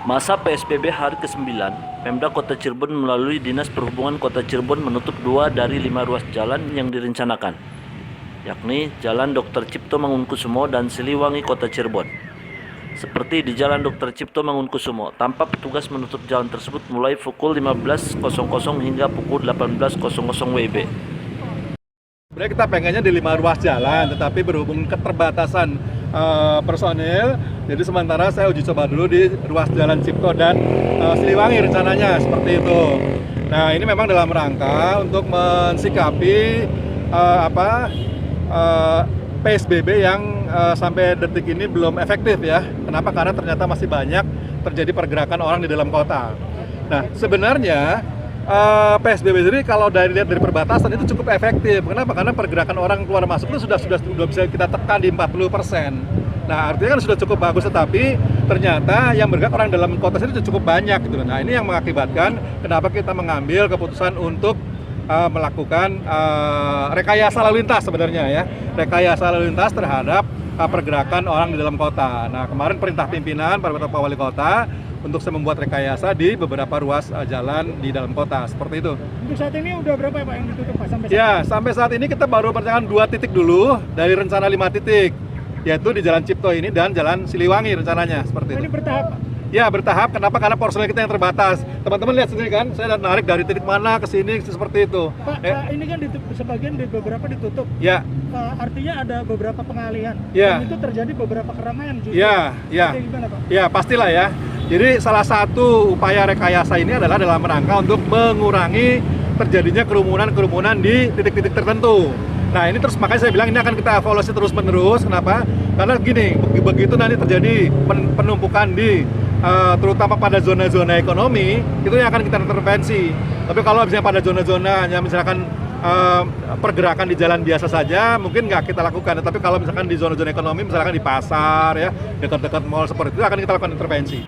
Masa PSBB hari ke-9, Pemda Kota Cirebon melalui Dinas Perhubungan Kota Cirebon menutup 2 dari 5 ruas jalan yang direncanakan, yakni Jalan Dr. Cipto Mangunkusumo dan Siliwangi Kota Cirebon. Seperti di Jalan Dr. Cipto Mangunkusumo, tampak petugas menutup jalan tersebut mulai pukul 15.00 hingga pukul 18.00 WIB. Sebenarnya kita pengennya di 5 ruas jalan, tetapi berhubung keterbatasan personil, jadi sementara saya uji coba dulu di ruas Jalan Cipto dan Siliwangi rencananya seperti itu. Nah, ini memang dalam rangka untuk mensikapi PSBB yang sampai detik ini belum efektif ya. Kenapa? Karena ternyata masih banyak terjadi pergerakan orang di dalam kota. Nah, sebenarnya PSBB sendiri kalau dilihat dari perbatasan itu cukup efektif. Kenapa? Karena pergerakan orang keluar masuk itu sudah bisa kita tekan di 40%. Nah, artinya kan sudah cukup bagus, tetapi ternyata yang bergerak orang dalam kota sendiri cukup banyak gitu. Nah, ini yang mengakibatkan kenapa kita mengambil keputusan untuk melakukan rekayasa lalu lintas sebenarnya ya. Rekayasa lalu lintas terhadap pergerakan orang di dalam kota. Nah, kemarin perintah pimpinan Pak Wali Kota untuk saya membuat rekayasa di beberapa ruas jalan di dalam kota, seperti itu. Untuk saat ini udah berapa ya Pak yang ditutup Pak sampai saat ya, sampai saat ini kita baru merencanakan 2 titik dulu dari rencana 5 titik, yaitu di Jalan Cipto ini dan Jalan Siliwangi rencananya, seperti itu. Ini bertahap Pak? Ya, bertahap. Kenapa? Karena personil kita yang terbatas. Teman-teman lihat sendiri kan, saya narik dari titik mana ke sini seperti itu. Pak, ini kan sebagian beberapa ditutup. Ya. Artinya ada beberapa pengalihan. Ya. Dan itu terjadi beberapa keramaian justru. Ya, ya. Gimana, Pak? Ya, pastilah ya. Jadi salah satu upaya rekayasa ini adalah dalam rangka untuk mengurangi terjadinya kerumunan di titik-titik tertentu. Nah, ini terus makanya saya bilang ini akan kita evaluasi terus-menerus. Kenapa? Karena gini, begitu nanti terjadi penumpukan di terutama pada zona-zona ekonomi, itu yang akan kita intervensi. Tapi kalau misalnya pada zona-zona hanya misalkan pergerakan di jalan biasa saja, mungkin nggak kita lakukan. Tapi kalau misalkan di zona-zona ekonomi, misalkan di pasar ya, dekat-dekat mall seperti itu, akan kita lakukan intervensi.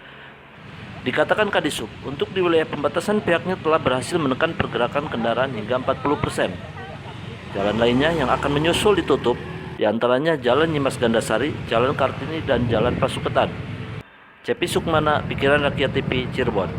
Dikatakan Kadisub, untuk di wilayah pembatasan pihaknya telah berhasil menekan pergerakan kendaraan hingga 40%. Jalan lainnya yang akan menyusul ditutup, diantaranya Jalan Nyimas Gandasari, Jalan Kartini, dan Jalan Pasuketan. Cepi Sukmana, Pikiran Rakyat TV, Cirebon.